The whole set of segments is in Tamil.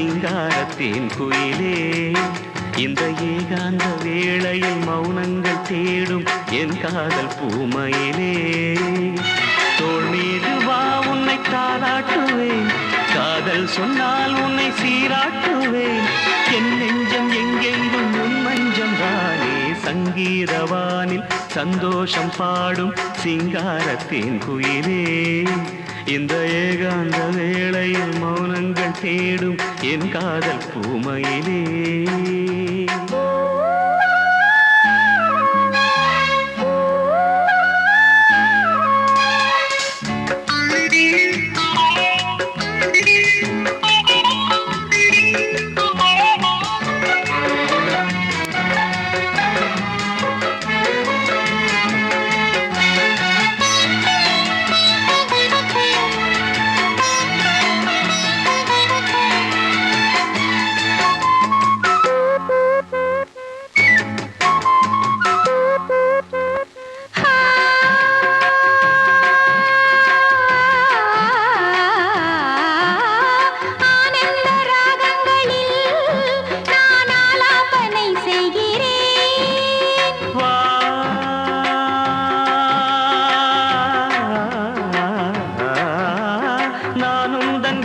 சிங்காரத்தேன் குயிலே. இந்த ஏகாந்த வேளையில் மௌனங்கள் தேடும் என் காதல் பூமையிலே. தோள் மீது வா உன்னை தாலாட்டுவேன், காதல் சொன்னால் உன்னை சீராட்டுவேன். என் நெஞ்சம் எங்கெங்கும் உன் மஞ்சம் தானே. சங்கீதவானில் சந்தோஷம் பாடும் சிங்காரத்தேன் குயிலே. இந்த ஏகாந்த வேளையில் மௌனங்கள் தேடும் என் காதல் பூமையிலே.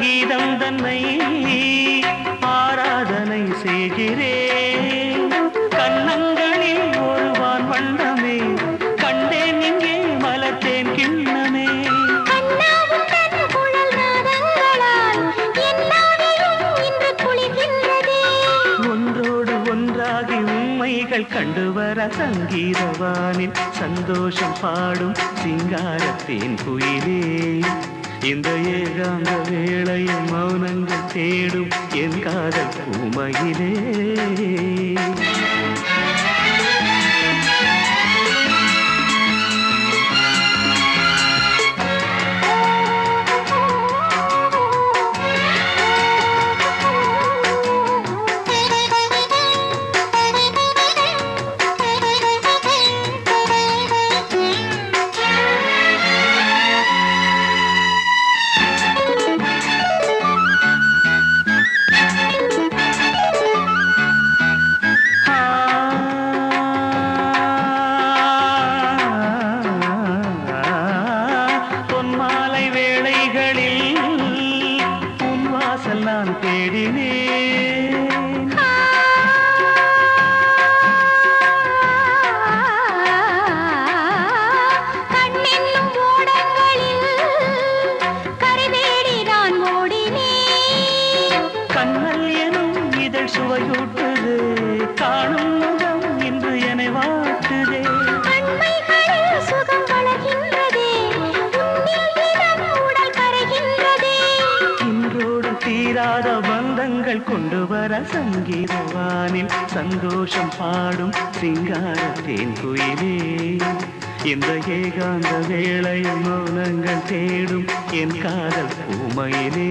கீதம் தன்னை ஆராதனை செய்கிறேன். கண்ணங்களில் ஒருவான் வண்ணமே கண்டேன், இங்கே மலர்த்தேன் கிண்ணமே. ஒன்றோடு ஒன்றாகி உண்மைகள் கண்டுவர சங்கீதவானில் சந்தோஷம் பாடும் சிங்காரத்தேன் குயிலே. இந்த ஏகாந்த வேளையில் மௌனங்கள் தேடும் என் காதல் பூமையிலே. நான் தேடினேன், கண்ணென்னும் ஓடங்களில் கரைதேடி நான் ஓடினேன். கண்ணல் எனும் இதழ் சுவையூட்டுது, காணும் முகம் இன்று என்னை வாட்டுதே. கண்மைகளில் சுகம் வளர்கின்றதே, உன்னில் இதம் உடல் கரைகின்றதே. இன்றோடு தீராத பந்தங்கள் கொண்டு வர சங்கீதவானில் சந்தோஷம் பாடும் சிங்காரத்தேன் குயிலே. இந்த ஏகாந்த வேளையில் மௌனங்கள் தேடும் என் காதல் பூமையிலே.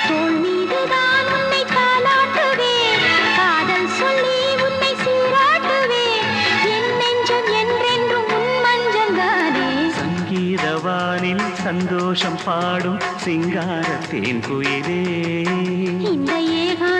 தோள் மீதுதான் உன்னை தாலாட்டுவேன், காதல் சொல்லி உன்னை சீராட்டுவேன். என் நெஞ்சம் என்றென்றும் உன் மஞ்சள்தானே. சங்கீதவானில் சந்தோஷம் பாடும் சிங்காரத்தேன் குயிலே. இந்த ஏகாந்த